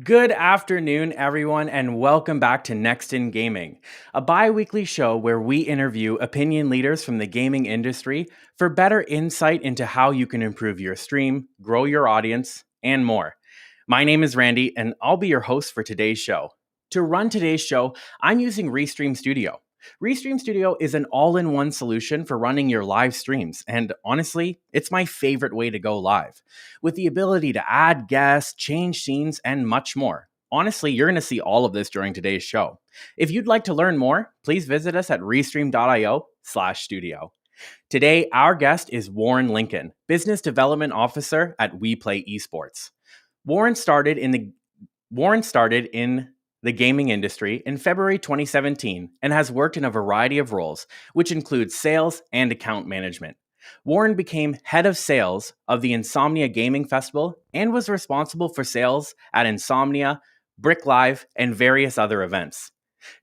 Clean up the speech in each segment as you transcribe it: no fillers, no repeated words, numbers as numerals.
Good afternoon, everyone, and welcome back to Next in Gaming, a bi-weekly show where we interview opinion leaders from the gaming industry for better insight into how you can improve your stream, grow your audience, and more. My name is Randy, and I'll be your host for today's show. To run today's show, I'm using Restream Studio. Restream Studio is an all-in-one solution for running your live streams, and honestly, it's my favorite way to go live. With the ability to add guests, change scenes, and much more. Honestly, you're going to see all of this during today's show. If you'd like to learn more, please visit us at restream.io/studio. Today, our guest is Warren Lincoln, Business Development Officer at Weplay Esports. Warren started in the gaming industry in February 2017 and has worked in a variety of roles, which includes sales and account management. Warren became head of sales of the Insomnia Gaming Festival and was responsible for sales at Insomnia, Brick Live, and various other events.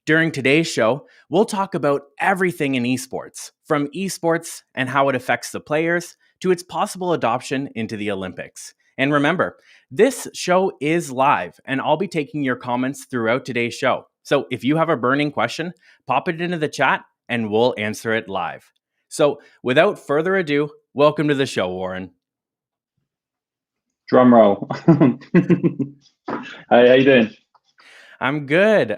During today's show, we'll talk about everything in esports, from esports and how it affects the players to its possible adoption into the Olympics. And remember, this show is live, and I'll be taking your comments throughout today's show. So if you have a burning question, pop it into the chat and we'll answer it live. So without further ado, welcome to the show, Warren. Drum roll. Hey, how you doing? I'm good.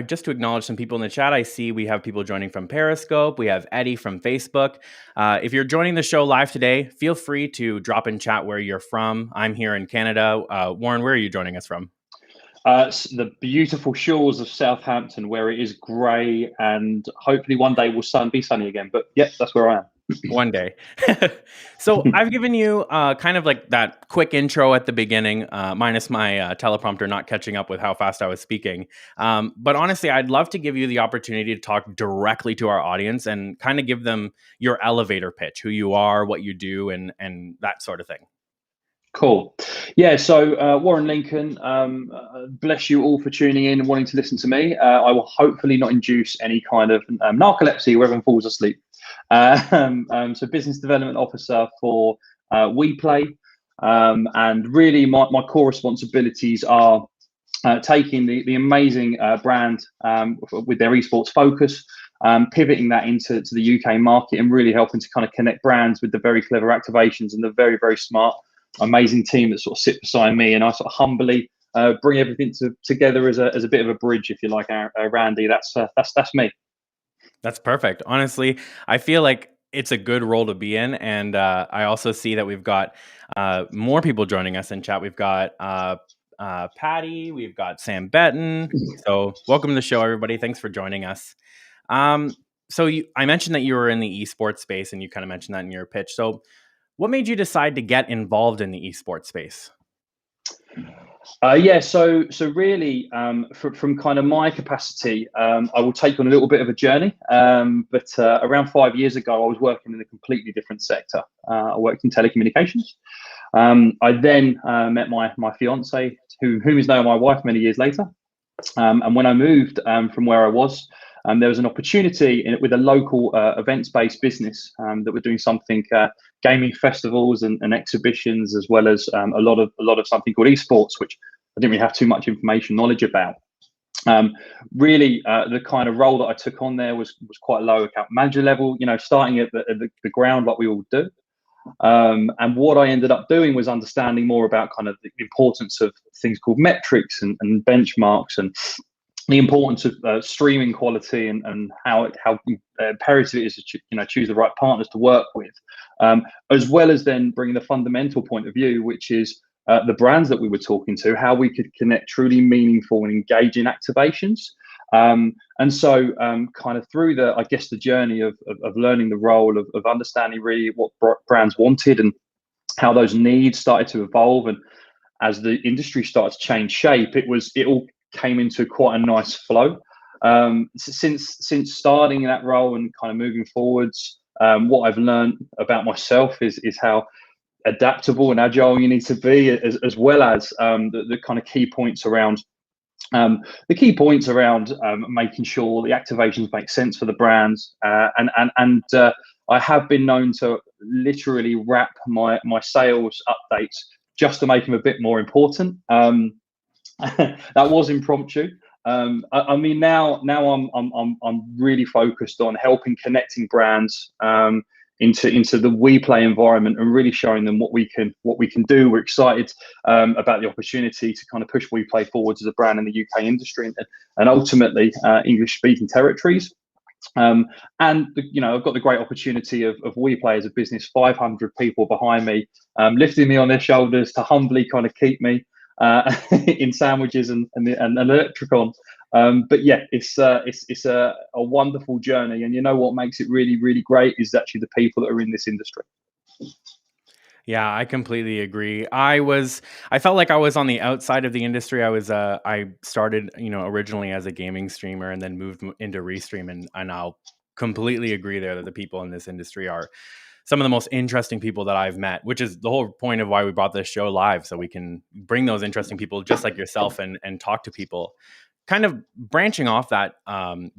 Just to acknowledge some people in the chat, I see we have people joining from Periscope. We have Eddie from Facebook. If you're joining the show live today, feel free to drop in chat where you're from. I'm here in Canada. Warren, where are you joining us from? The beautiful shores of Southampton, where it is grey and hopefully one day will be sunny again. But yep, that's where I am. One day. So I've given you kind of like that quick intro at the beginning, minus my teleprompter not catching up with how fast I was speaking. But honestly, I'd love to give you the opportunity to talk directly to our audience and kind of give them your elevator pitch, who you are, what you do, and that sort of thing. Cool. Yeah, so Warren Lincoln, bless you all for tuning in and wanting to listen to me. I will hopefully not induce any kind of narcolepsy where everyone falls asleep. So business development officer for Weplay, and really my core responsibilities are taking the amazing brand with their esports focus, pivoting that into the UK market and really helping to kind of connect brands with the very clever activations and the very, very smart, amazing team that sort of sit beside me, and I sort of humbly bring everything together as a bit of a bridge, if you like, Randy. That's me. That's perfect. Honestly, I feel like it's a good role to be in. And I also see that we've got more people joining us in chat. We've got Patty, we've got Sam Betton. So welcome to the show, everybody. Thanks for joining us. I mentioned that you were in the esports space, and you kind of mentioned that in your pitch. So what made you decide to get involved in the esports space? Yeah, so really, from kind of my capacity, I will take on a little bit of a journey. But around 5 years ago, I was working in a completely different sector. I worked in telecommunications. I then met my fiance, whom is now my wife, many years later. And when I moved from where I was, there was an opportunity with a local events-based business that were doing something gaming festivals and exhibitions, as well as a lot of something called esports, which I didn't really have too much information knowledge about. Really, the kind of role that I took on there was quite low account manager level, starting at the ground like we all do. And what I ended up doing was understanding more about kind of the importance of things called metrics and benchmarks, and the importance of streaming quality, and how imperative it is to choose the right partners to work with, as well as then bringing the fundamental point of view, which is the brands that we were talking to, how we could connect truly meaningful and engaging activations. And so kind of through the journey of learning the role of understanding really what brands wanted and how those needs started to evolve, and as the industry started to change shape, it all came into quite a nice flow. Since starting in that role and kind of moving forwards, what I've learned about myself is how adaptable and agile you need to be, as well as the kind of key points around making sure the activations make sense for the brands, and I have been known to literally wrap my sales updates just to make them a bit more important. That was impromptu. I mean, now I'm really focused on helping connecting brands into the Weplay environment, and really showing them what we can do. We're excited about the opportunity to kind of push Weplay forwards as a brand in the UK industry, and ultimately English speaking territories. And I've got the great opportunity of Weplay as a business, 500 people behind me, lifting me on their shoulders to humbly kind of keep me in sandwiches and electricon. But yeah, it's a wonderful journey, and what makes it really, really great is actually the people that are in this industry. Yeah, I completely agree. I felt like I was on the outside of the industry. I started, originally as a gaming streamer, and then moved into Restream, and I'll completely agree there that the people in this industry are some of the most interesting people that I've met, which is the whole point of why we brought this show live, so we can bring those interesting people just like yourself and talk to people. Kind of branching off that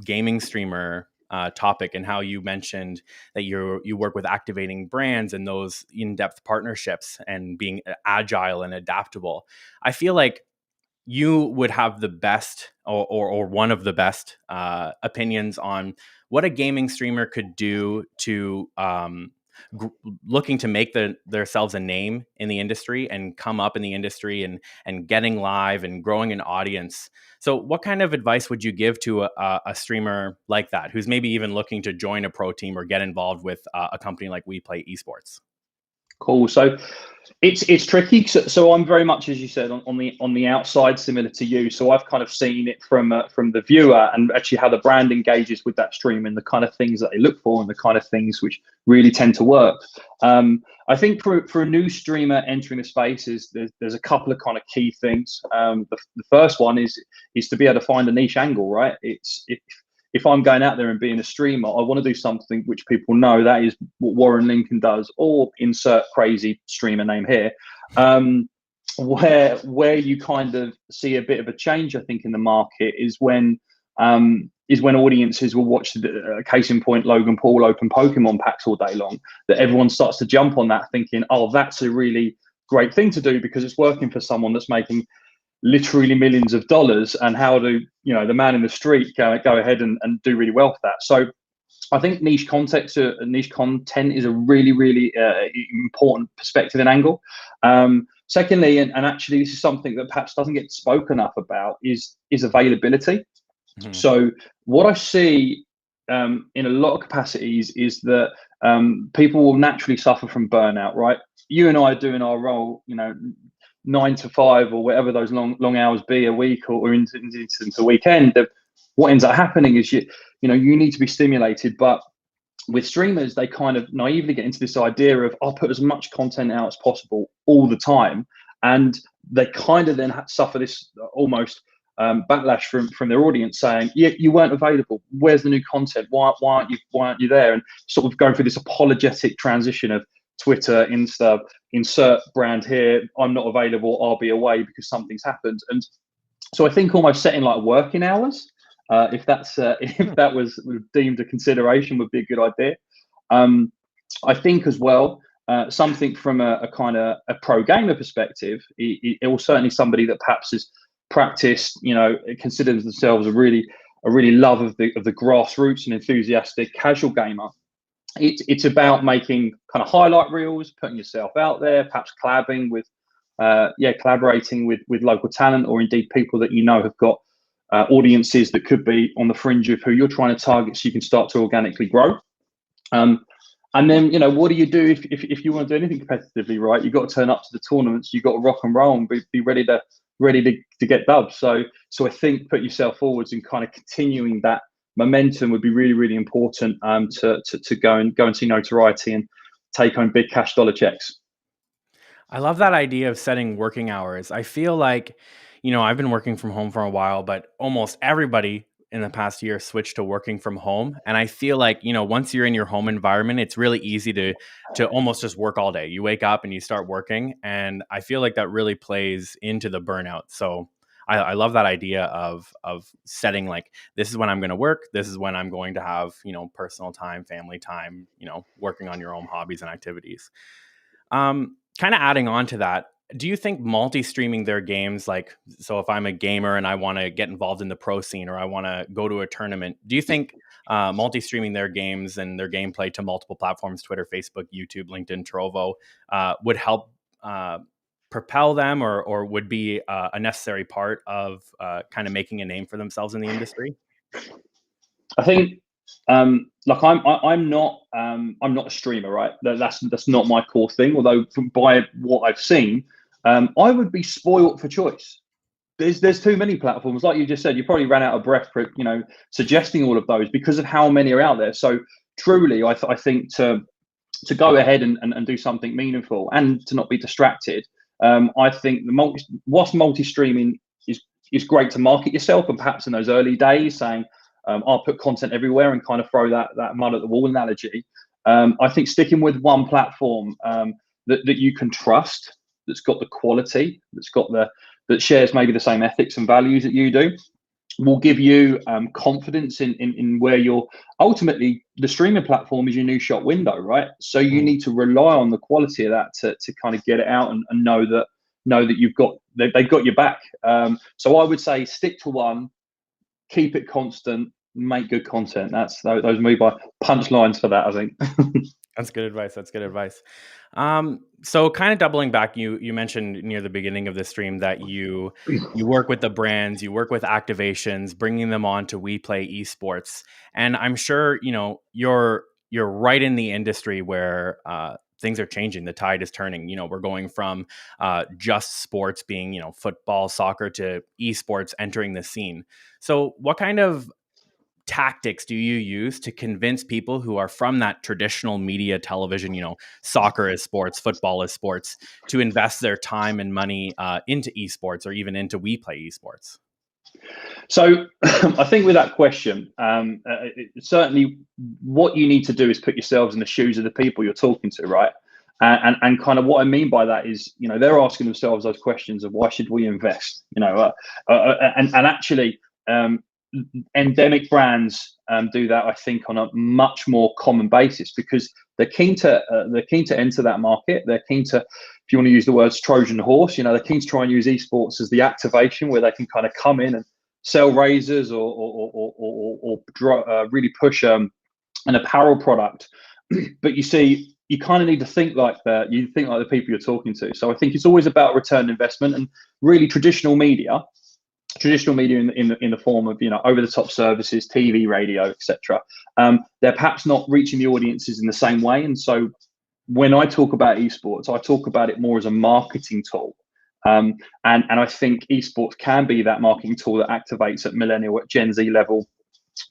gaming streamer topic, and how you mentioned that you work with activating brands and those in-depth partnerships and being agile and adaptable. I feel like you would have the best, or one of the best opinions on what a gaming streamer could do to looking to make themselves a name in the industry and come up in the industry, and getting live and growing an audience. So what kind of advice would you give to a streamer like that, who's maybe even looking to join a pro team or get involved with a company like Weplay Esports? Cool. So it's tricky. So I'm very much, as you said, on the outside, similar to you. So I've kind of seen it from the viewer, and actually how the brand engages with that stream, and the kind of things that they look for, and the kind of things which really tend to work. I think for a new streamer entering the space, there's a couple of kind of key things. The first one is to be able to find a niche angle, right? If I'm going out there and being a streamer, I want to do something which people know that is what Warren Lincoln does, or insert crazy streamer name here. Where you kind of see a bit of a change, I think, in the market is when audiences will watch case in point, Logan Paul open Pokemon packs all day long. That everyone starts to jump on that, thinking, oh, that's a really great thing to do because it's working for someone that's making literally millions of dollars, and how do the man in the street go ahead and do really well for that. So I think niche content is a really, really important perspective and angle. Secondly, and actually this is something that perhaps doesn't get spoken enough about, is availability. Mm-hmm. So what I see in a lot of capacities is that people will naturally suffer from burnout, right? You and I are doing our role, 9 to 5 or whatever those long hours be a week, or into the weekend. What ends up happening is you need to be stimulated. But with streamers, they kind of naively get into this idea of, I'll put as much content out as possible all the time, and they kind of then suffer this almost backlash from their audience saying, yeah, you weren't available. Where's the new content? Why aren't you there? And sort of going through this apologetic transition of Twitter, Insta, insert brand here. I'm not available. I'll be away because something's happened. And so I think almost setting like working hours, if that was deemed a consideration, would be a good idea. I think as well, something from a kind of a pro gamer perspective, it was certainly somebody that perhaps has practiced, considers themselves a really love of the grassroots and enthusiastic casual gamer. It's about making kind of highlight reels, putting yourself out there, perhaps collaborating with local talent, or indeed people that have got audiences that could be on the fringe of who you're trying to target, so you can start to organically grow. And then, what do you do if you want to do anything competitively, right? You've got to turn up to the tournaments, you've got to rock and roll and be ready to get dubbed. So I think put yourself forwards and kind of continuing that momentum would be really, really important to go and see notoriety and take home big cash dollar checks. I love that idea of setting working hours. I feel like, I've been working from home for a while, but almost everybody in the past year switched to working from home. And I feel like, once you're in your home environment, it's really easy to almost just work all day. You wake up and you start working. And I feel like that really plays into the burnout. So I love that idea of setting like, this is when I'm going to work. This is when I'm going to have, personal time, family time, working on your own hobbies and activities. Kind of adding on to that, do you think multi-streaming their games, like, so if I'm a gamer and I want to get involved in the pro scene, or I want to go to a tournament, do you think multi-streaming their games and their gameplay to multiple platforms, Twitter, Facebook, YouTube, LinkedIn, Trovo, would help propel them, or would be a necessary part of kind of making a name for themselves in the industry? I think I'm not a streamer, right? That's not my core thing. Although by what I've seen, I would be spoilt for choice. There's too many platforms, like you just said. You probably ran out of breath for suggesting all of those because of how many are out there. So truly, I think to go ahead and do something meaningful and to not be distracted. I think whilst multi-streaming is great to market yourself, and perhaps in those early days saying, I'll put content everywhere and kind of throw that mud at the wall analogy. I think sticking with one platform that you can trust, that's got the quality, that shares maybe the same ethics and values that you do, will give you confidence in where you're ultimately. The streaming platform is your new shop window, right? So you need to rely on the quality of that to kind of get it out and know that they've got your back. So I would say stick to one, keep it constant, make good content. Those are my punchlines for that, I think. That's good advice. So kind of doubling back, you mentioned near the beginning of the stream that you work with the brands, you work with activations, bringing them on to Weplay Esports. And I'm sure, you're right in the industry where things are changing. The tide is turning. We're going from just sports being, football, soccer, to esports entering the scene. So what kind of tactics do you use to convince people who are from that traditional media television, soccer is sports, football is sports, to invest their time and money into esports, or even into Weplay Esports? So I think with that question, certainly what you need to do is put yourselves in the shoes of the people you're talking to, right? And kind of what I mean by that is, they're asking themselves those questions of why should we invest, and actually, endemic brands do that, I think, on a much more common basis, because they're keen to enter that market. They're keen to, if you want to use the words Trojan horse, they're keen to try and use esports as the activation where they can kind of come in and sell razors or really push an apparel product. But you see, you kind of need to think like that. You think like the people you're talking to. So I think it's always about return on investment, and really traditional media in the form of over the top services, TV, radio, etc. They're perhaps not reaching the audiences in the same way. And so when I talk about esports, I talk about it more as a marketing tool. And I think esports can be that marketing tool that activates at millennial, at Gen Z level,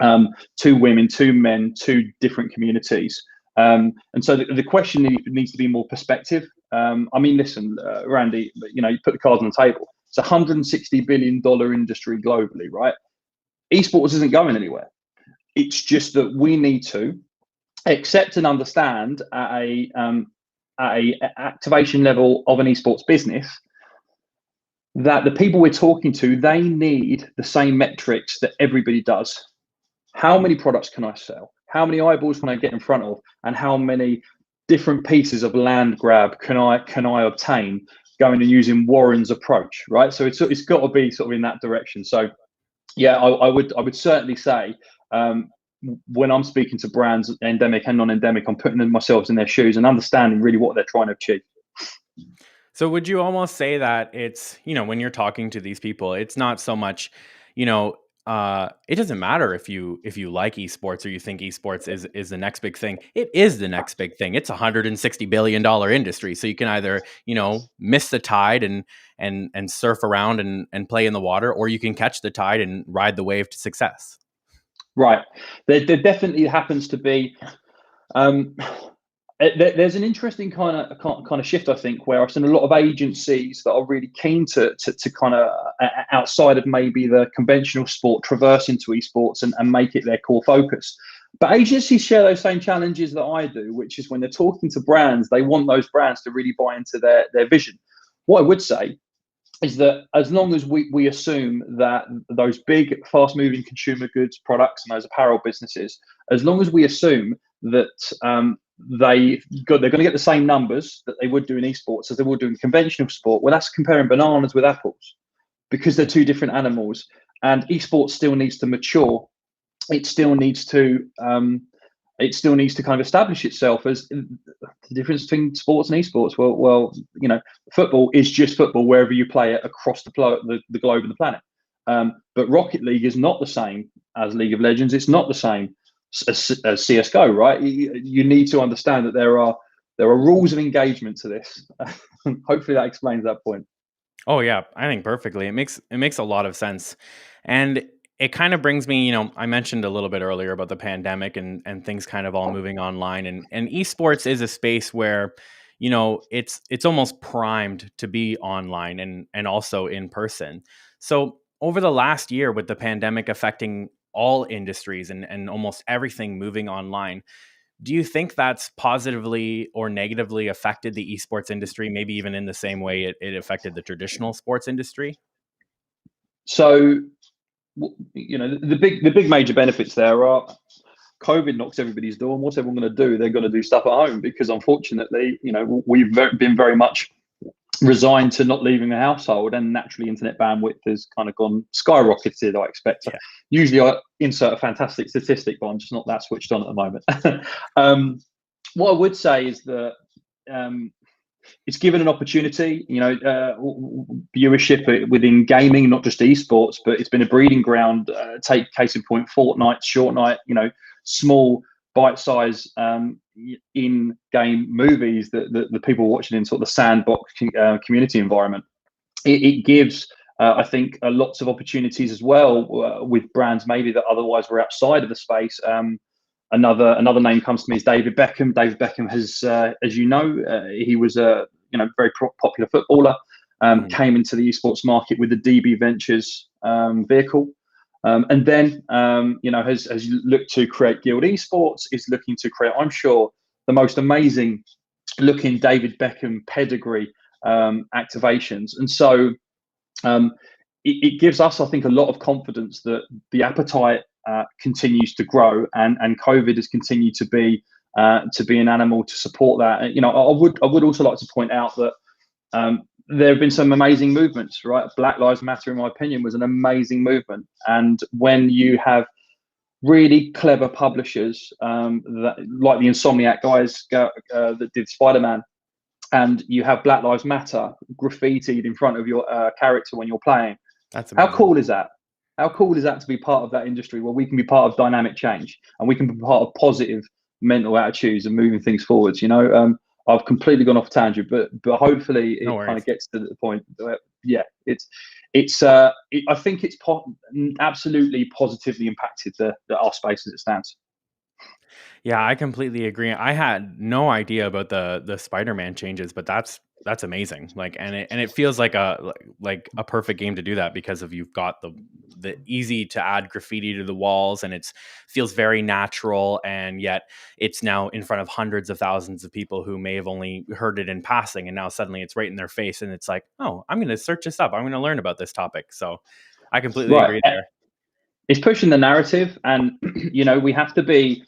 to women, to men, to different communities. And so the question needs to be more perspective. I mean, listen, Randy, you put the cards on the table. It's a $160 billion industry globally, right? Esports isn't going anywhere. It's just that we need to accept and understand at a activation level of an esports business that the people we're talking to, they need the same metrics that everybody does. How many products can I sell? How many eyeballs can I get in front of? And how many different pieces of land grab can I obtain going and using Warren's approach, right? So it's got to be sort of in that direction. So yeah, I would certainly say when I'm speaking to brands, endemic and non-endemic, I'm putting myself in their shoes and understanding really what they're trying to achieve. So would you almost say that it's, when you're talking to these people, it's not so much, it doesn't matter if you like esports or you think esports is the next big thing. It is the next big thing. It's $160 billion industry. So you can either, miss the tide and surf around and play in the water, or you can catch the tide and ride the wave to success. Right. There definitely happens to be there's an interesting kind of shift, I think, where I've seen a lot of agencies that are really keen to kind of outside of maybe the conventional sport traverse into esports and make it their core focus. But agencies share those same challenges that I do, which is when they're talking to brands, they want those brands to really buy into their vision. What I would say is that as long as we assume that those big, fast-moving consumer goods products and those apparel businesses, as long as we assume that they're going to get the same numbers that they would do in esports as they would do in conventional sport, well, that's comparing bananas with apples because they're two different animals. And esports still needs to mature. It still needs to kind of establish itself as the difference between sports and esports. Well, football is just football wherever you play it across the globe and the planet. But Rocket League is not the same as League of Legends. It's not the same as CS:GO, right? You need to understand that there are rules of engagement to this. Hopefully that explains that point. Oh yeah, I think perfectly. It makes a lot of sense. And it kind of brings me, I mentioned a little bit earlier about the pandemic and things kind of all moving online, and esports is a space where, it's almost primed to be online and also in person. So over the last year, with the pandemic affecting all industries and almost everything moving online, do you think that's positively or negatively affected the esports industry, maybe even in the same way it affected the traditional sports industry? So, the big major benefits there are COVID knocks everybody's door, and what's everyone going to do? They're going to do stuff at home because, unfortunately, we've been very much resigned to not leaving the household, and naturally internet bandwidth has kind of gone skyrocketed, I expect. Yeah. Usually I insert a fantastic statistic, but I'm just not that switched on at the moment. What I would say is that it's given an opportunity, viewership within gaming, not just esports, but it's been a breeding ground. Take case in point, Fortnite, Shortnite, small bite-size in-game movies that the people watching in sort of the sandbox community environment. It gives, I think, lots of opportunities as well with brands maybe that otherwise were outside of the space. Another name comes to me is David Beckham. David Beckham has, as you know, he was a very popular footballer. Came into the esports market with the DB Ventures vehicle. And then, has looked to create Guild Esports, is looking to create, I'm sure, the most amazing looking David Beckham pedigree activations. And so it gives us, I think, a lot of confidence that the appetite continues to grow, and COVID has continued to be an animal to support that. I would also like to point out that there have been some amazing movements, right? Black Lives Matter, in my opinion, was an amazing movement. And when you have really clever publishers like the Insomniac guys that did Spider-Man, and you have Black Lives Matter graffitied in front of your character when you're playing, that's amazing. How cool is that? How cool is that to be part of that industry where we can be part of dynamic change and we can be part of positive mental attitudes and moving things forwards? I've completely gone off tangent, but hopefully it kind of gets to the point. Yeah, I think it's absolutely positively impacted our space as it stands. Yeah, I completely agree. I had no idea about the Spider-Man changes, but that's amazing. Like, and it feels like a perfect game to do that because of you've got the easy to add graffiti to the walls, and it's feels very natural, and yet it's now in front of hundreds of thousands of people who may have only heard it in passing, and now suddenly it's right in their face, and it's like, oh, I'm going to search this up. I'm going to learn about this topic. So I completely Right. agree there. It's pushing the narrative, and we have to be,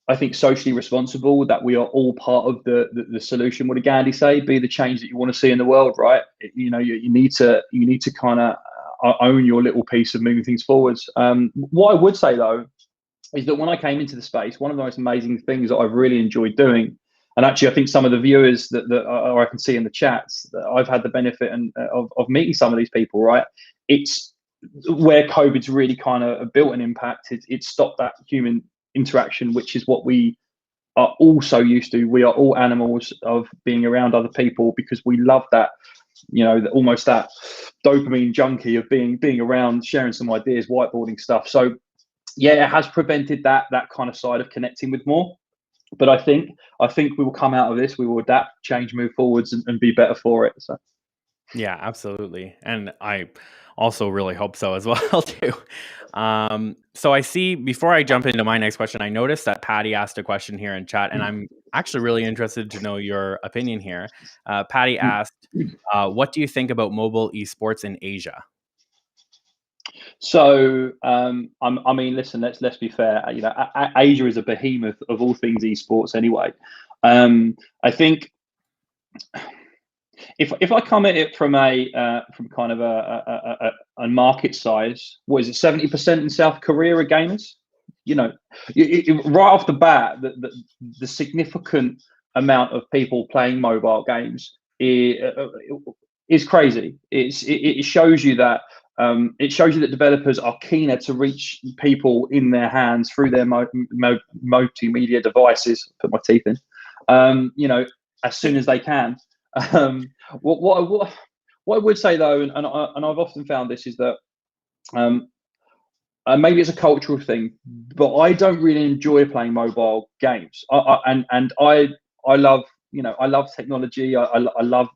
I think, socially responsible, that we are all part of the solution. What did Gandhi say? Be the change that you want to see in the world, right? You need to kind of own your little piece of moving things forwards. What I would say though is that when I came into the space, one of the most amazing things that I've really enjoyed doing, and actually I think some of the viewers that I can see in the chats, that I've had the benefit of meeting some of these people, right? It's where COVID's really kind of built an impact. It stopped that human interaction, which is what we are all so used to. We are all animals of being around other people because we love that, almost that dopamine junkie of being around, sharing some ideas, whiteboarding stuff. So yeah, it has prevented that kind of side of connecting with more. But I think we will come out of this. We will adapt, change, move forwards, and be better for it. So Yeah, absolutely. And I also really hope so as well too. So I see before I jump into my next question, I noticed that Patty asked a question here in chat, and I'm actually really interested to know your opinion here. Patty asked, "What do you think about mobile esports in Asia?" I mean, listen. Let's be fair. Asia is a behemoth of all things esports. Anyway, I think if I come at it from from kind of a market size, what is it? 70% in South Korea are gamers. You know, right off the bat, the significant amount of people playing mobile games is crazy. It shows you that. It shows you that developers are keener to reach people in their hands through their multimedia devices. Put my teeth in. As soon as they can. Um, what I would say though, and I've often found this, is that um, maybe it's a cultural thing, but I don't really enjoy playing mobile games. I love, I love technology. I love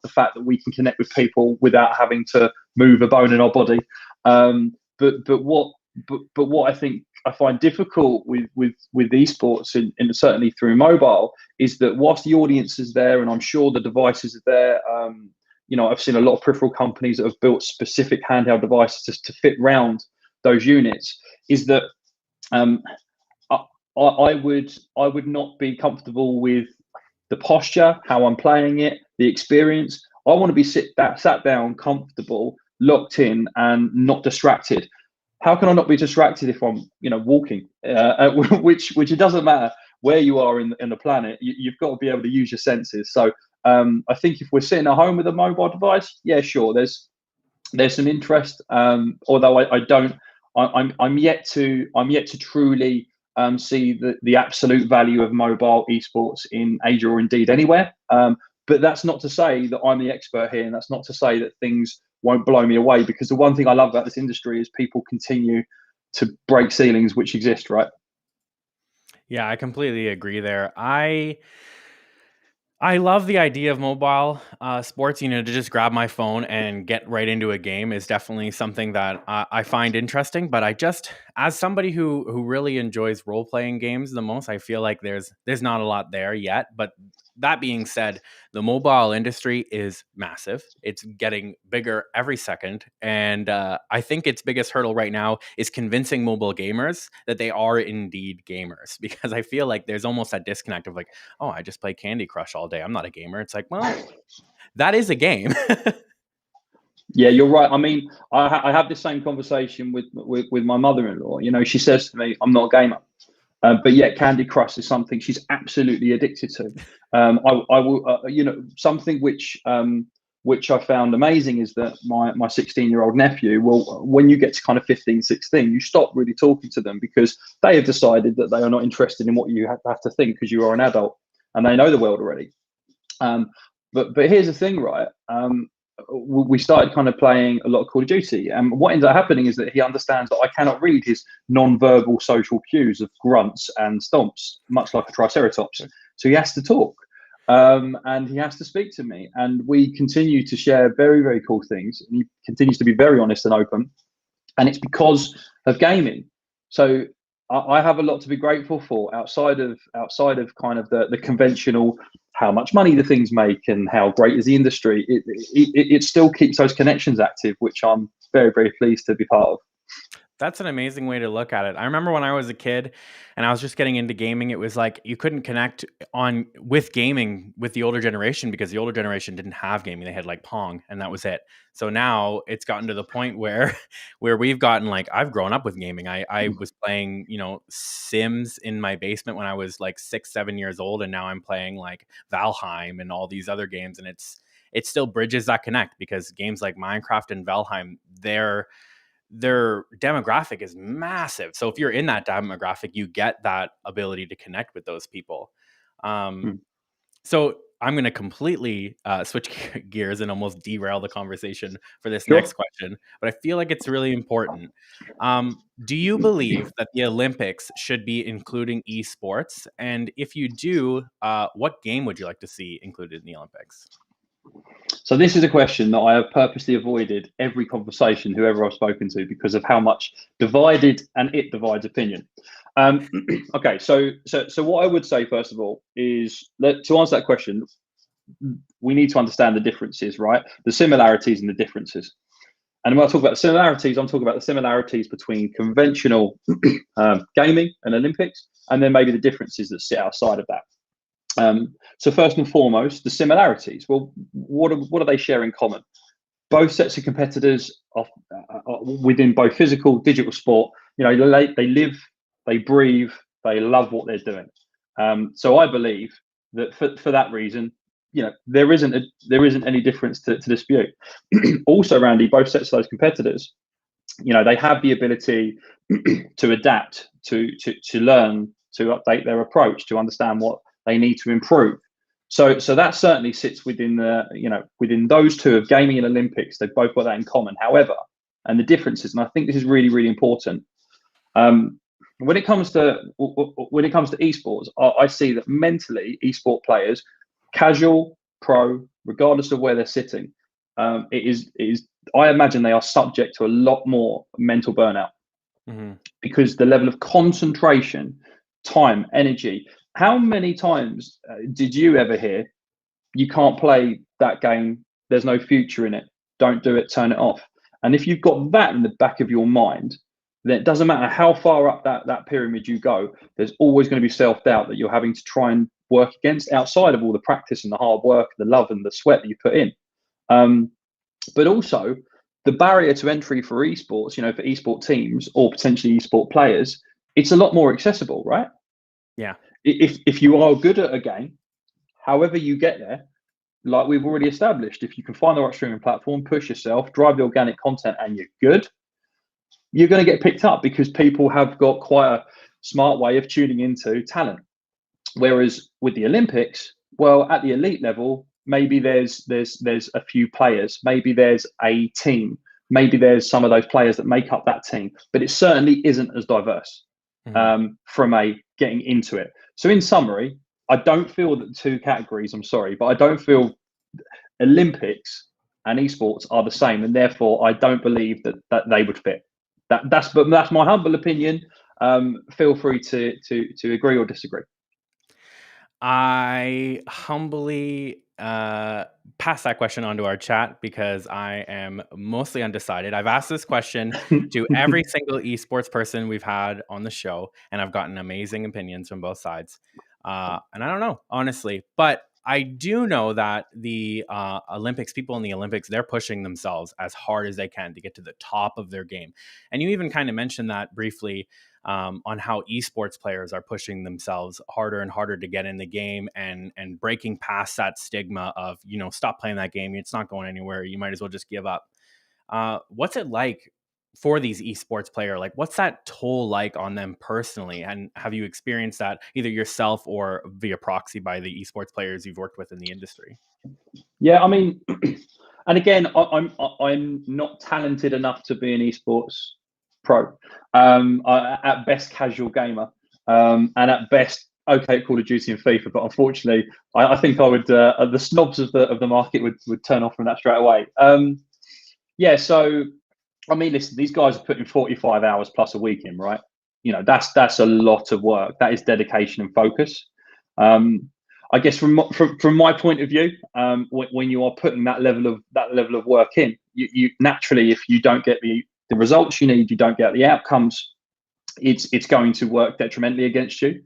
the fact that we can connect with people without having to move a bone in our body. But what I think I find difficult with esports, and certainly through mobile, is that whilst the audience is there, and I'm sure the devices are there, I've seen a lot of peripheral companies that have built specific handheld devices just to fit round those units. Is that um, I, I would not be comfortable with the posture, how I'm playing it, the experience. I want to be sat down, comfortable, locked in, and not distracted. How can I not be distracted if I'm, walking? Which it doesn't matter where you are in the planet. You've got to be able to use your senses. So I think if we're sitting at home with a mobile device, yeah, sure, there's some interest. Although I don't, I'm yet to truly see the absolute value of mobile esports in Asia, or indeed anywhere. But that's not to say that I'm the expert here, and that's not to say that things won't blow me away. Because the one thing I love about this industry is people continue to break ceilings which exist, right? Yeah, I completely agree there. I love the idea of mobile sports. To just grab my phone and get right into a game is definitely something that I find interesting. But as somebody who really enjoys role playing games the most, I feel like there's not a lot there yet. But that being said, the mobile industry is massive. It's getting bigger every second, and I think its biggest hurdle right now is convincing mobile gamers that they are indeed gamers. Because I feel like there's almost a disconnect of like, oh, I just play Candy Crush all day. I'm not a gamer. It's like, well, that is a game. Yeah, you're right. I mean, I have this same conversation with my mother-in-law. She says to me, "I'm not a gamer." But yet Candy Crush is something she's absolutely addicted to. I will, something which I found amazing is that my 16-year-old nephew will, when you get to kind of 15, 16, you stop really talking to them because they have decided that they are not interested in what you have to think because you are an adult and they know the world already. But here's the thing, right? we started kind of playing a lot of Call of Duty. And what ends up happening is that he understands that I cannot read his non-verbal social cues of grunts and stomps, much like a triceratops. So he has to talk. And he has to speak to me. And we continue to share very, very cool things. And he continues to be very honest and open. And it's because of gaming. So I have a lot to be grateful for outside of kind of the conventional how much money the things make and how great is the industry. It still keeps those connections active, which I'm very, very pleased to be part of. That's an amazing way to look at it. I remember when I was a kid and I was just getting into gaming, it was like you couldn't connect on with gaming with the older generation because the older generation didn't have gaming. They had like Pong and that was it. So now it's gotten to the point where we've gotten like I've grown up with gaming. I was playing, Sims in my basement when I was like 6, 7 years old, and now I'm playing like Valheim and all these other games, and it still bridges that connect because games like Minecraft and Valheim, their demographic is massive. So if you're in that demographic, you get that ability to connect with those people. Hmm. So I'm going to completely switch gears and almost derail the conversation for this next Sure. question, but I feel like it's really important. Do you believe that the Olympics should be including esports? And if you do, what game would you like to see included in the Olympics? So this is a question that I have purposely avoided every conversation, whoever I've spoken to, because of how much divided and it divides opinion. Okay, so what I would say first of all is that to answer that question, we need to understand the differences, right? The similarities and the differences. And when I talk about the similarities, I'm talking about the similarities between conventional gaming and Olympics, and then maybe the differences that sit outside of that. So first and foremost, the similarities. Well, what do they share in common? Both sets of competitors are within both physical, digital sport. They live, they breathe, they love what they're doing. So I believe that for that reason, there isn't any difference to dispute. Also, Randy, both sets of those competitors, they have the ability to adapt, to learn, to update their approach, to understand what they need to improve. So that certainly sits within within those two of gaming and Olympics. They've both got that in common. However, and the differences, and I think this is really, really important. When it comes to esports, I see that mentally, esport players, casual, pro, regardless of where they're sitting, it is. I imagine they are subject to a lot more mental burnout because the level of concentration, time, energy. How many times did you ever hear, "You can't play that game. There's no future in it. Don't do it. Turn it off." And if you've got that in the back of your mind, then it doesn't matter how far up that pyramid you go. There's always going to be self-doubt that you're having to try and work against outside of all the practice and the hard work, the love and the sweat that you put in. But also the barrier to entry for esports, for esport teams or potentially esport players, it's a lot more accessible, right? Yeah. If you are good at a game, however you get there, like we've already established, if you can find the right streaming platform, push yourself, drive the organic content, and you're good, you're going to get picked up because people have got quite a smart way of tuning into talent. Whereas with the Olympics, well, at the elite level, maybe there's a few players, maybe there's a team, maybe there's some of those players that make up that team, but it certainly isn't as diverse from a getting into it. So in summary, I don't feel that the two categories, I'm sorry, but I don't feel Olympics and esports are the same, and therefore I don't believe that they would fit. That's my humble opinion. Feel free to agree or disagree. I humbly pass that question on to our chat because I am mostly undecided. I've asked this question to every single esports person we've had on the show, and I've gotten amazing opinions from both sides. And I don't know, honestly, but I do know that the Olympics, people in the Olympics, they're pushing themselves as hard as they can to get to the top of their game. And you even kind of mentioned that briefly on how esports players are pushing themselves harder and harder to get in the game and breaking past that stigma of, stop playing that game. It's not going anywhere. You might as well just give up. What's it like for these esports player? Like, what's that toll like on them personally? And have you experienced that either yourself or via proxy by the esports players you've worked with in the industry? Yeah, I mean, And again, I'm not talented enough to be an esports pro. At best, casual gamer, and at best, okay, Call of Duty and FIFA. But unfortunately, I think I would the snobs of the market would turn off from that straight away. Yeah, so I mean, listen, these guys are putting 45 hours plus a week in, right? You know, that's a lot of work. That is dedication and focus. I guess from my point of view, when you are putting that level of work in, you naturally, if you don't get the results you need, you don't get the outcomes, it's going to work detrimentally against you.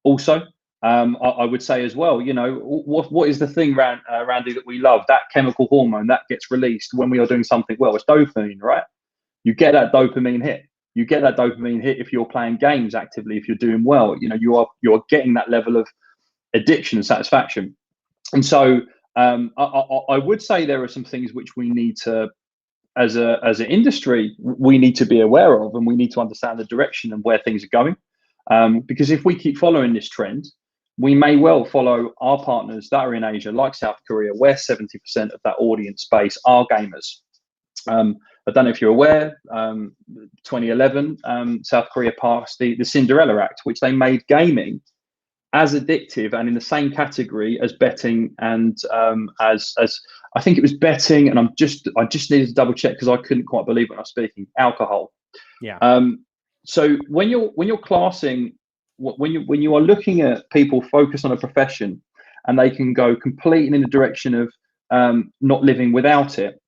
Also, I would say as well, you know, what is the thing, Randy, that we love? That chemical hormone that gets released when we are doing something well. It's dopamine, right? You get that dopamine hit. You get that dopamine hit if you're playing games actively, if you're doing well. You know, you are getting that level of addiction and satisfaction. And so I would say there are some things which we need to, as an industry, we need to be aware of, and we need to understand the direction and where things are going. Because if we keep following this trend, we may well follow our partners that are in Asia, like South Korea, where 70% of that audience base are gamers. I don't know if you're aware, 2011, South Korea passed the Cinderella Act, which they made gaming as addictive and in the same category as betting and as I think it was betting, and I just needed to double check because I couldn't quite believe when I was speaking, alcohol. Yeah. So when you're classing, when you are looking at people focused on a profession and they can go completely in the direction of not living without it,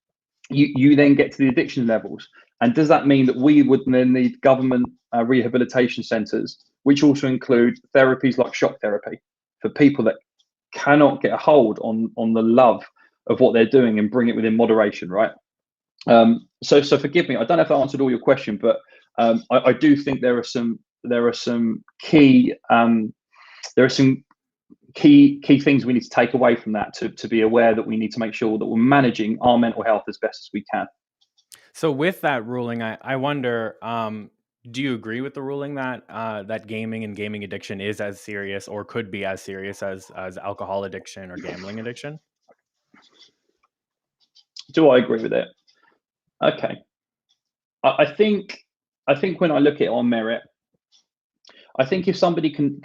you then get to the addiction levels. And does that mean that we would then need government rehabilitation centres, which also include therapies like shock therapy for people that cannot get a hold on the love of what they're doing and bring it within moderation, right? So forgive me, I don't know if I answered all your question, but I do think there are some key key things we need to take away from that to be aware that we need to make sure that we're managing our mental health as best as we can. So with that ruling, I wonder, do you agree with the ruling that that gaming and gaming addiction is as serious or could be as serious as alcohol addiction or gambling addiction? Do I agree with it? Okay. I think when I look at it on merit, I think if somebody can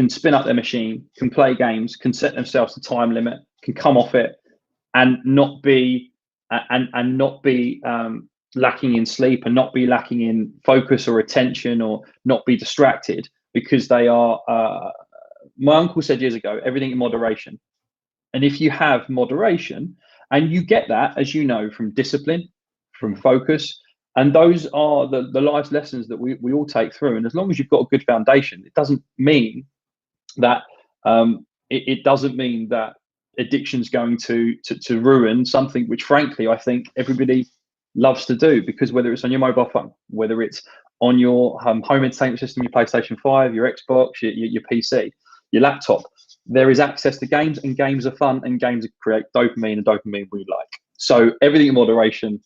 spin up their machine, can play games, can set themselves a time limit, can come off it, and not be lacking in sleep, and not be lacking in focus or attention, or not be distracted, because they are. My uncle said years ago, everything in moderation. And if you have moderation, and you get that, as you know, from discipline, from focus, and those are the life lessons that we all take through. And as long as you've got a good foundation, it doesn't mean that it doesn't mean that addiction's going to ruin something which, frankly, I think everybody loves to do. Because whether it's on your mobile phone, whether it's on your home entertainment system, your PlayStation 5, your Xbox, your PC, your laptop, there is access to games, and games are fun, and games create dopamine, and dopamine we like. So everything in moderation.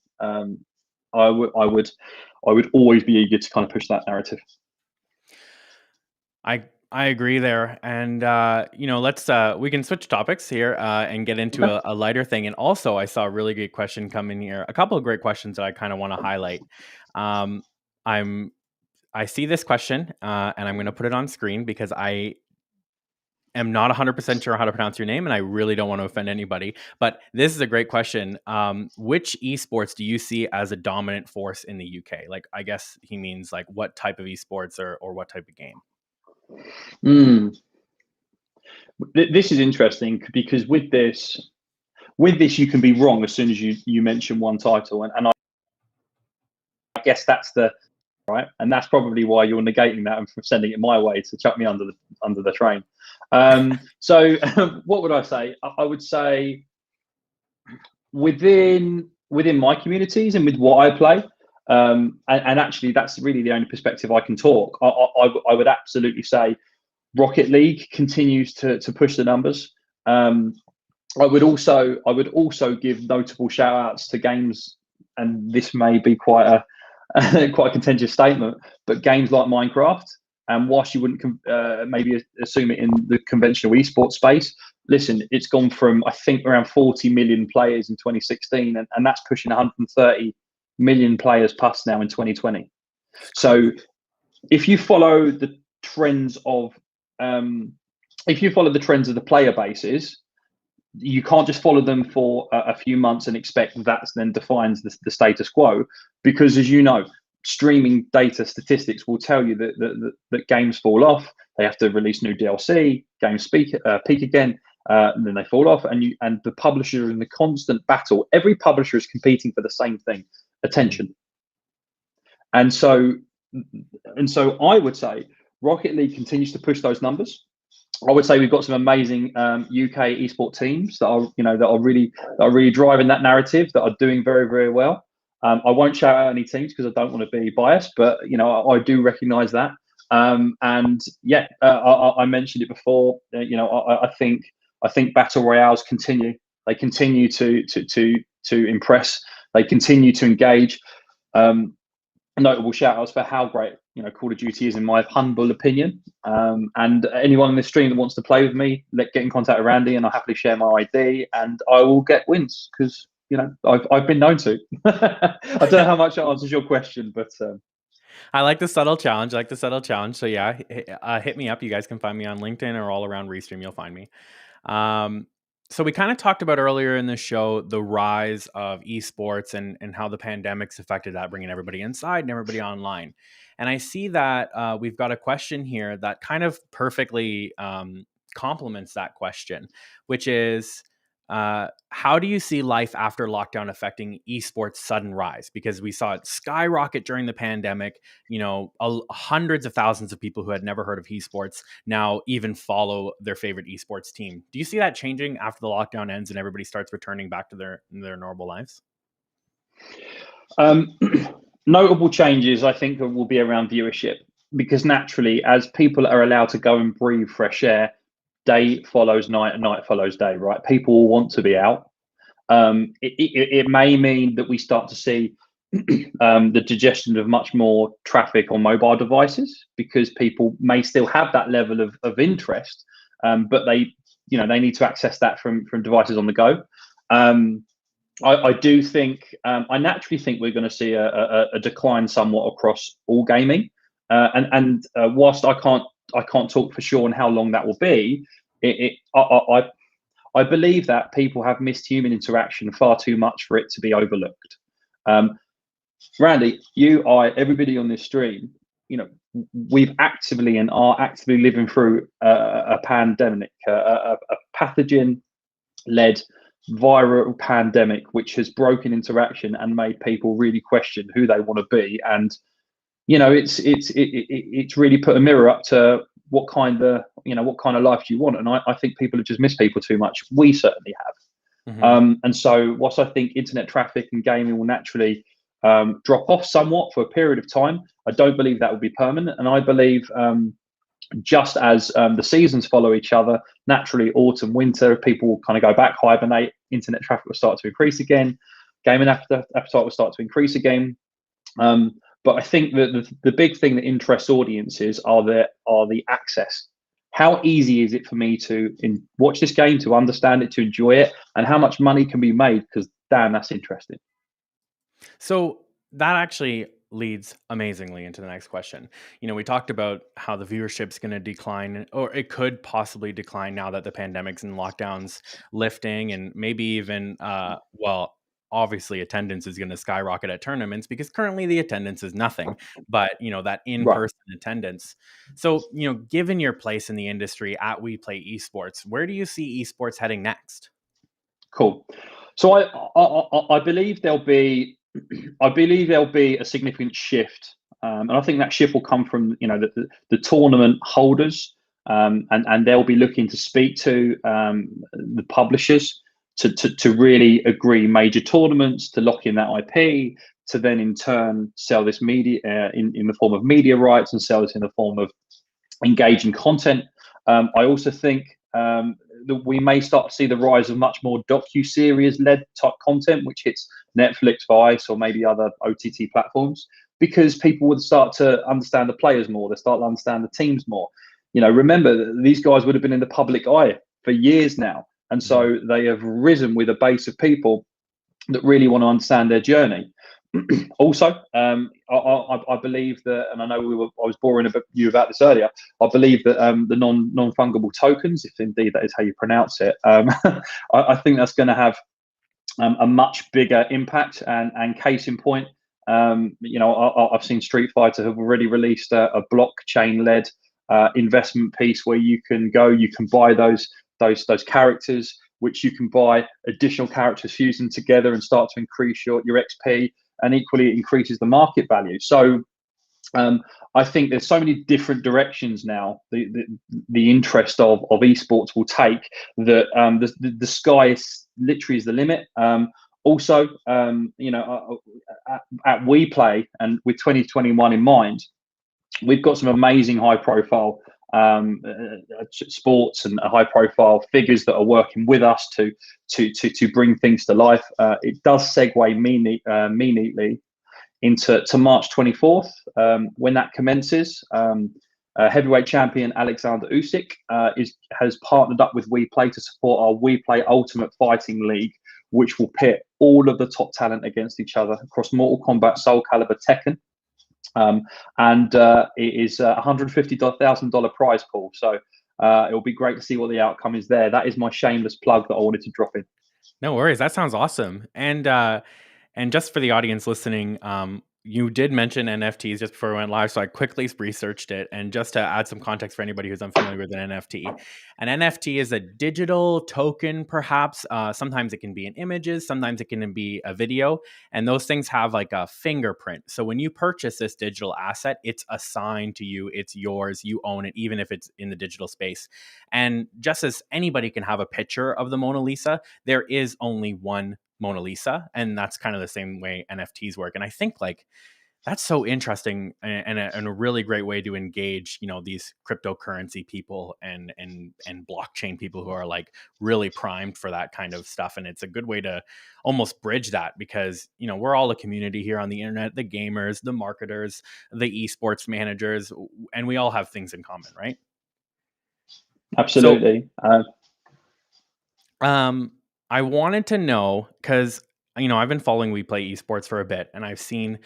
I would always be eager to kind of push that narrative. I agree there, and let's we can switch topics here and get into a lighter thing. And also, I saw a really great question come in here. A couple of great questions that I kind of want to highlight. I see this question, and I'm going to put it on screen because I am not 100% sure how to pronounce your name, and I really don't want to offend anybody. But this is a great question. Which esports do you see as a dominant force in the UK? Like, I guess he means like what type of esports or what type of game? This is interesting because with this you can be wrong as soon as you mention one title, and I guess that's the right, and that's probably why you're negating that and sending it my way to chuck me under the train. So what would I say? I would say within my communities and with what I play, and actually that's really the only perspective I can talk. I would absolutely say Rocket League continues to push the numbers. I would also give notable shout outs to games, and this may be quite a contentious statement, but games like Minecraft And whilst you wouldn't maybe assume it in the conventional esports space, listen, it's gone from, I think, around 40 million players in 2016, and that's pushing 130 million players plus now in 2020. So if you follow the trends of the player bases, you can't just follow them for a few months and expect that then defines the status quo, because, as you know, streaming data statistics will tell you that games fall off. They have to release new DLC, games peak again, and then they fall off. And the publisher are in the constant battle. Every publisher is competing for the same thing: attention. And so I would say Rocket League continues to push those numbers. I would say we've got some amazing UK esports teams that are really driving that narrative, that are doing very, very well. I won't shout out any teams because I don't want to be biased, but I do recognise that. And yeah, I mentioned it before. I think battle royales continue. They continue to impress. They continue to engage. Notable shout outs for how great Call of Duty is, in my humble opinion. And anyone in this stream that wants to play with me, get in contact with Randy, and I'll happily share my ID, and I will get wins, because I've been known to. I don't know how much that answers your question, but I like the subtle challenge. So yeah, hit me up. You guys can find me on LinkedIn or all around Restream. You'll find me. So we kind of talked about earlier in the show the rise of esports and how the pandemic's affected that, bringing everybody inside and everybody online. And I see that we've got a question here that kind of perfectly complements that question, which is, how do you see life after lockdown affecting esports' sudden rise? Because we saw it skyrocket during the pandemic. Hundreds of thousands of people who had never heard of esports now even follow their favorite esports team. Do you see that changing after the lockdown ends and everybody starts returning back to their normal lives? Notable changes, I think, will be around viewership, because naturally, as people are allowed to go and breathe fresh air, day follows night and night follows day, right? People will want to be out. It may mean that we start to see the digestion of much more traffic on mobile devices, because people may still have that level of interest, but they need to access that from devices on the go. I do think, I naturally think we're going to see a decline somewhat across all gaming, and whilst I can't talk for sure on how long that will be, I believe that people have missed human interaction far too much for it to be overlooked. Randy, everybody on this stream, we've actively and are actively living through a pandemic, a pathogen-led viral pandemic, which has broken interaction and made people really question who they want to be. And it's really put a mirror up to what kind of life do you want. And I think people have just missed people too much. We certainly have. Mm-hmm. And so whilst I think internet traffic and gaming will naturally drop off somewhat for a period of time, I don't believe that will be permanent. And I believe just as the seasons follow each other, naturally autumn, winter, people will kind of go back, hibernate, internet traffic will start to increase again, gaming appetite will start to increase again. But I think that the big thing that interests audiences are the access. How easy is it for me to watch this game, to understand it, to enjoy it, and how much money can be made? Because damn, that's interesting. So that actually leads amazingly into the next question. We talked about how the viewership's going to decline, or it could possibly decline now that the pandemic's and lockdowns lifting, and maybe even, obviously attendance is going to skyrocket at tournaments, because currently the attendance is nothing but, that in-person attendance. So, given your place in the industry at Weplay Esports, where do you see esports heading next? Cool. So I believe there'll be a significant shift, and I think that shift will come from the tournament holders, and they'll be looking to speak to the publishers to really agree major tournaments, to lock in that IP, to then in turn sell this media in the form of media rights, and sell this in the form of engaging content. I also think that we may start to see the rise of much more docu-series led type content, which hits Netflix, Vice, or maybe other OTT platforms. because people would start to understand the players more. They start to understand the teams more. Remember that these guys would have been in the public eye for years now, and so they have risen with a base of people that really want to understand their journey. Also, I believe that, and I know I was boring you about this earlier. I believe that the non-fungible tokens, if indeed that is how you pronounce it, I think that's going to have a much bigger impact. And case in point, I've seen Street Fighter have already released a blockchain-led investment piece where you can buy those characters, which you can buy additional characters, fuse them together, and start to increase your XP. And equally, it increases the market value. So I think there's so many different directions now the interest of esports will take, that the sky is literally the limit. Also, at Weplay, and with 2021 in mind, we've got some amazing high profile sports and high profile figures that are working with us to bring things to life. It does segue me neatly into March 24th, when that commences. Heavyweight champion Alexander Usyk has partnered up with WePlay to support our WePlay Ultimate Fighting League, which will pit all of the top talent against each other across Mortal Kombat, Soul Calibur, Tekken. And it is a $150,000 prize pool. So it'll be great to see what the outcome is there. That is my shameless plug that I wanted to drop in. No worries. That sounds awesome. And just for the audience listening, you did mention NFTs just before we went live, so I quickly researched it. And just to add some context for anybody who's unfamiliar with an NFT is a digital token, perhaps. Sometimes it can be in images, sometimes it can be a video, and those things have like a fingerprint. So when you purchase this digital asset, it's assigned to you, it's yours, you own it, even if it's in the digital space. And just as anybody can have a picture of the Mona Lisa, there is only one Mona Lisa, and that's kind of the same way NFTs work. And I think like that's so interesting, and a really great way to engage, these cryptocurrency people and blockchain people who are like really primed for that kind of stuff. And it's a good way to almost bridge that, because we're all a community here on the internet, the gamers, the marketers, the esports managers, and we all have things in common, right? Absolutely. I wanted to know, because I've been following Weplay Esports for a bit, and I've seen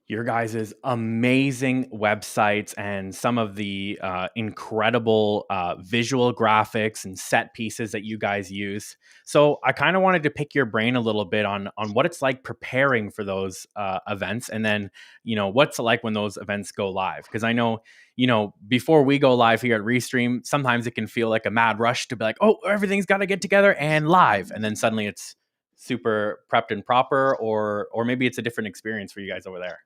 your guys' amazing websites and some of the incredible visual graphics and set pieces that you guys use. So I kind of wanted to pick your brain a little bit on what it's like preparing for those events, and then what's it like when those events go live. Because I know before we go live here at Restream, sometimes it can feel like a mad rush to be like, oh, everything's got to get together and live, and then suddenly it's super prepped and proper, or maybe it's a different experience for you guys over there.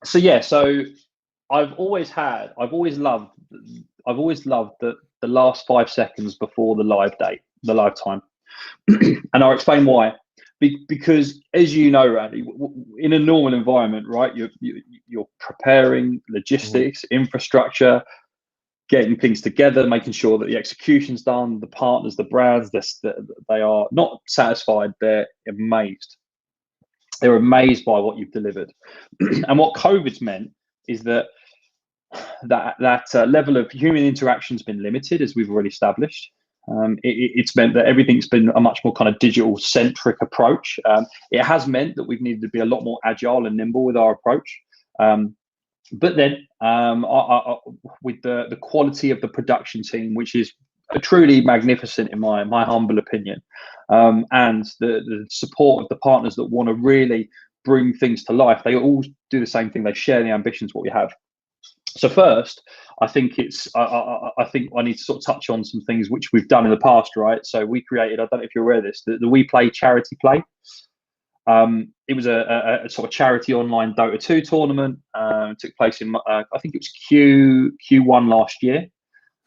So I've always loved the last 5 seconds before the live date, the live time. And I'll explain why. Because as you know, Randy, in a normal environment, right, you're preparing logistics, infrastructure, getting things together, making sure that the execution's done, the partners, the brands, they are not satisfied, they're amazed. They're amazed by what you've delivered. And what COVID's meant is that level of human interaction's been limited, as we've already established. It's meant that everything's been a much more kind of digital-centric approach. It has meant that we've needed to be a lot more agile and nimble with our approach. But then with the quality of the production team, which is truly magnificent in my humble opinion, and the support of the partners that want to really bring things to life, they all do the same thing. They share the ambitions what we have. So first, I think I need to sort of touch on some things which we've done in the past, right? So we created, I don't know if you're aware of this, the WePlay charity play. It was a sort of charity online Dota 2 tournament. It took place in I think it was Q1 last year.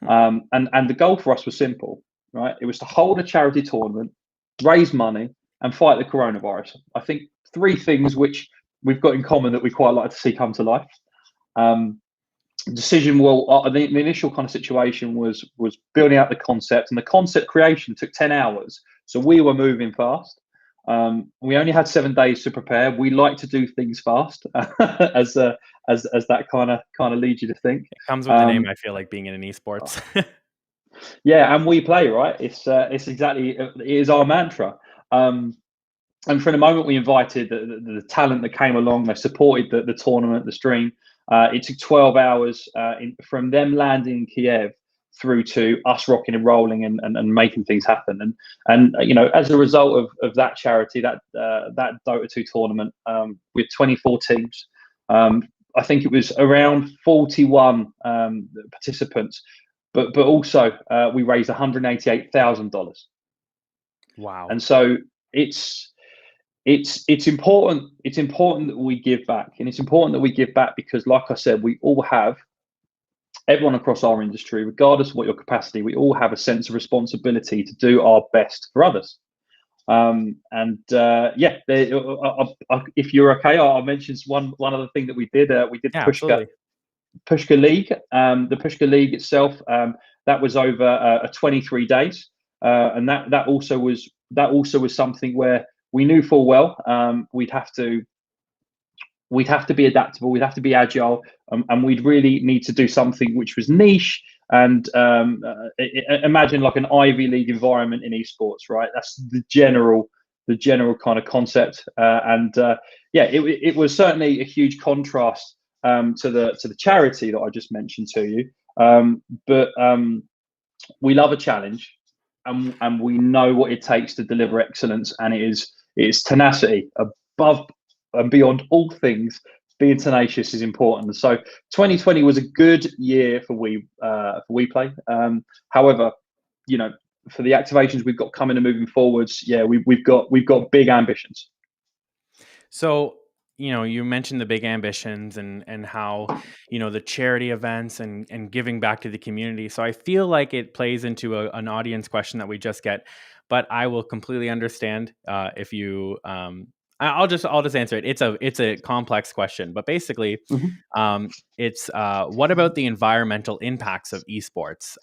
And the goal for us was simple, right? It was to hold a charity tournament, raise money, and fight the coronavirus. I think 3 things which we've got in common that we quite like to see come to life. Decision, the initial kind of situation was building out the concept, and the concept creation took 10 hours. So we were moving fast. We only had 7 days to prepare. We like to do things fast, as that kind of leads you to think. It comes with the name, I feel like, being in an esports. Yeah, and we play, right. It's exactly, it is our mantra. And from the moment we invited the talent that came along, they supported the tournament, the stream. It took 12 hours from them landing in Kiev through to us rocking and rolling and making things happen. And as a result of that charity, that Dota 2 tournament, with 24 teams, I think it was around 41 participants, but also we raised $188,000. Wow. And so it's important. It's important that we give back, and it's important that we give back because, like I said, we all have, everyone across our industry, regardless of what your capacity, we all have a sense of responsibility to do our best for others. If you're okay, I'll mention one other thing that we did. We did Yeah, absolutely. Pushka League. The Pushka League itself, that was over 23 days, and that also was something where we knew full well we'd have to be adaptable, we'd have to be agile, and we'd really need to do something which was niche. And imagine like an Ivy League environment in esports, right? That's the general kind of concept. It was certainly a huge contrast to the charity that I just mentioned to you. But we love a challenge, and we know what it takes to deliver excellence, and it's tenacity above and beyond all things. Being tenacious is important. So 2020 was a good year for Weplay. However, for the activations we've got coming and moving forwards, we've got big ambitions. So, you mentioned the big ambitions and how, the charity events and giving back to the community. So I feel like it plays into an audience question that we just get, but I will completely understand if you. I'll just answer it. It's a complex question, but basically, it's what about the environmental impacts of esports?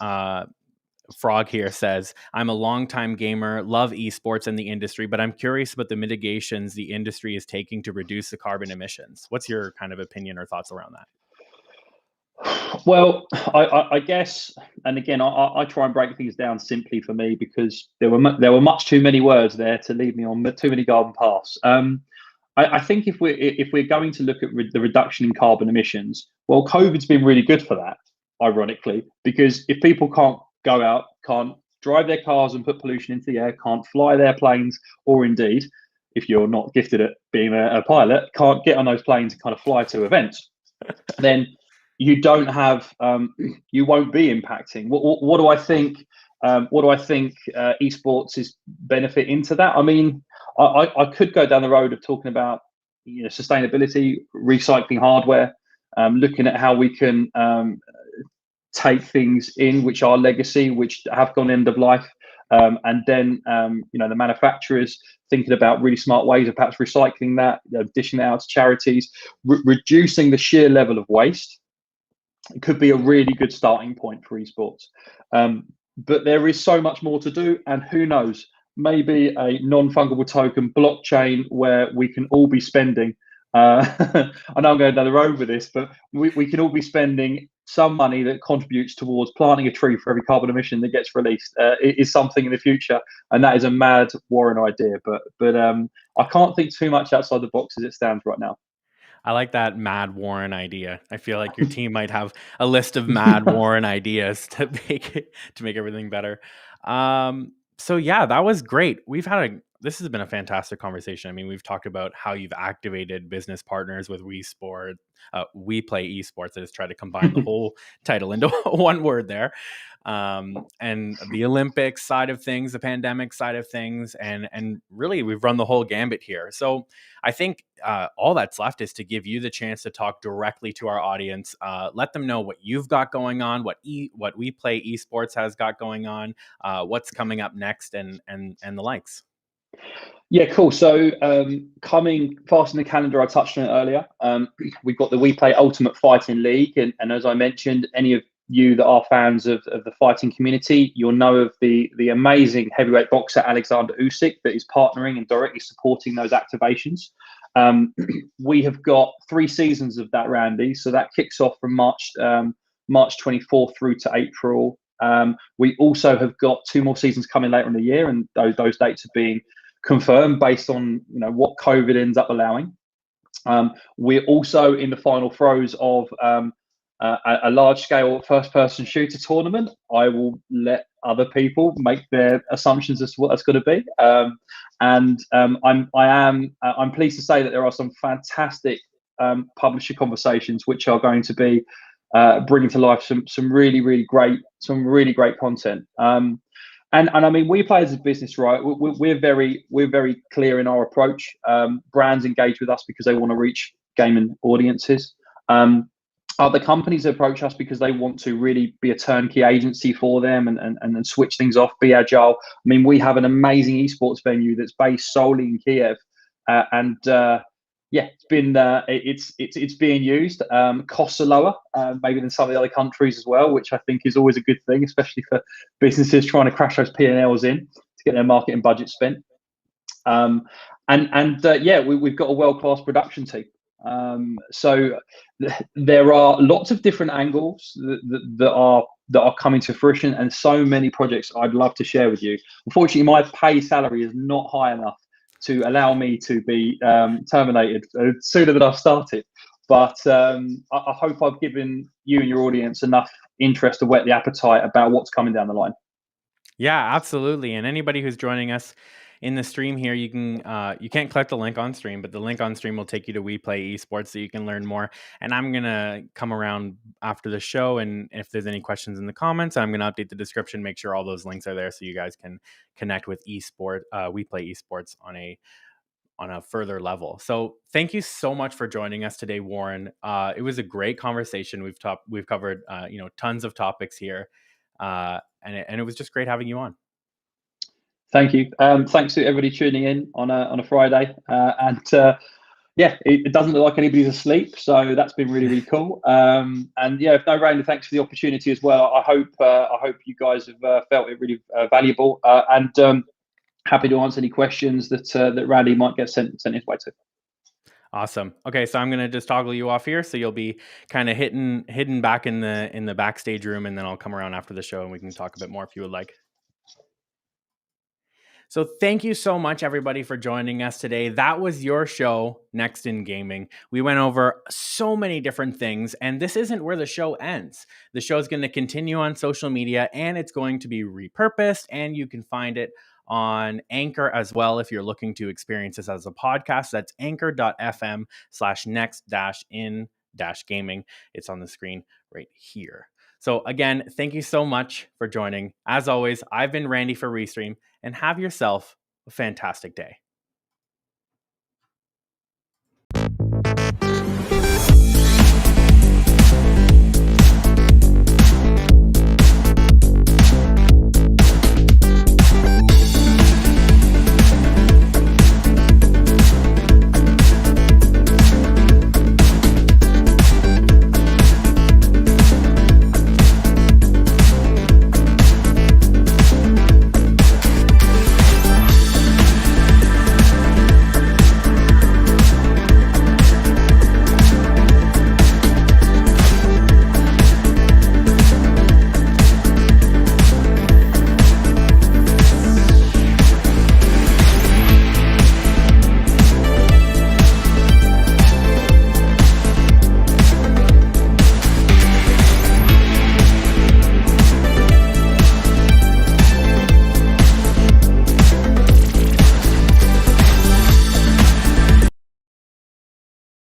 Frog here says, I'm a longtime gamer, love esports and the industry, but I'm curious about the mitigations the industry is taking to reduce the carbon emissions. What's your kind of opinion or thoughts around that? Well, I guess, and again, I try and break things down simply for me because there were much too many words there to lead me on too many garden paths. I think if we're going to look at the reduction in carbon emissions, well, COVID's been really good for that, ironically, because if people can't go out, can't drive their cars and put pollution into the air, can't fly their planes, or indeed, if you're not gifted at being a pilot, can't get on those planes and kind of fly to events, then you don't have, you won't be impacting. What do I think? What do I think esports is benefit into that? I mean, I could go down the road of talking about sustainability, recycling hardware, looking at how we can take things in which are legacy, which have gone end of life, and then the manufacturers thinking about really smart ways of perhaps recycling that, dishing it out to charities, reducing the sheer level of waste. It could be a really good starting point for esports. But there is so much more to do, and who knows, maybe a non-fungible token blockchain where we can all be spending. I know I'm going down the road with this, but we can all be spending some money that contributes towards planting a tree for every carbon emission that gets released. It is something in the future, and that is a mad Warren idea. But I can't think too much outside the box as it stands right now. I like that Mad Warren idea. I feel like your team might have a list of Mad Warren ideas to make everything better. So yeah, that was great. This has been a fantastic conversation. I mean, we've talked about how you've activated business partners with Weplay Esports. I just tried to combine the whole title into one word there. And the Olympics side of things, the pandemic side of things, and really we've run the whole gambit here. So I think all that's left is to give you the chance to talk directly to our audience. Let them know what you've got going on, what Weplay Esports has got going on, what's coming up next, and the likes. Yeah, cool. So coming fast in the calendar, I touched on it earlier. We've got the Weplay Ultimate Fighting League, and as I mentioned, any of you that are fans of the fighting community, you'll know of the amazing heavyweight boxer Alexander Usyk that is partnering and directly supporting those activations. We have got 3 seasons of that, Randy. So that kicks off from March 24th through to April. We also have got 2 more seasons coming later in the year, and those dates are being confirmed based on what COVID ends up allowing. We're also in the final throes of a large-scale first-person shooter tournament. I will let other people make their assumptions as to what that's going to be. I'm pleased to say that there are some fantastic publisher conversations which are going to be bringing to life some really great content. And I mean, Weplay as a business, right? We're very clear in our approach. Brands engage with us because they want to reach gaming audiences. Other companies approach us because they want to really be a turnkey agency for them and switch things off, be agile. I mean, we have an amazing esports venue that's based solely in Kiev, yeah, it's being used. Costs are lower, maybe than some of the other countries as well, which I think is always a good thing, especially for businesses trying to crash those P&Ls in to get their marketing budget spent. Yeah, we've got a world-class production team. So there are lots of different angles that are coming to fruition, and so many projects I'd love to share with you. Unfortunately, my pay salary is not high enough to allow me to be terminated sooner than I've started. But I hope I've given you and your audience enough interest to whet the appetite about what's coming down the line. Yeah, absolutely. And anybody who's joining us in the stream here, you can't click the link on stream, but the link on stream will take you to Weplay Esports so you can learn more. And I'm going to come around after the show, and if there's any questions in the comments, I'm going to update the description, make sure all those links are there so you guys can connect with Weplay Esports on a further level. So thank you so much for joining us today, Warren. It was a great conversation. We've covered tons of topics here, and it was just great having you on. Thank you. Thanks to everybody tuning in on a Friday. Yeah, it doesn't look like anybody's asleep, so that's been really cool. And yeah, if no, Randy, thanks for the opportunity as well. I hope you guys have felt it really valuable, and happy to answer any questions that Randy might get sent his way to. Awesome. Okay, so I'm gonna just toggle you off here, so you'll be kind of hidden back in the backstage room, and then I'll come around after the show and we can talk a bit more if you would like. So thank you so much, everybody, for joining us today. That was your show, Next in Gaming. We went over so many different things, and this isn't where the show ends. The show is going to continue on social media, and it's going to be repurposed, and you can find it on Anchor as well if you're looking to experience this as a podcast. That's anchor.fm/next-in-gaming. It's on the screen right here. So again, thank you so much for joining. As always, I've been Randy for Restream, and have yourself a fantastic day.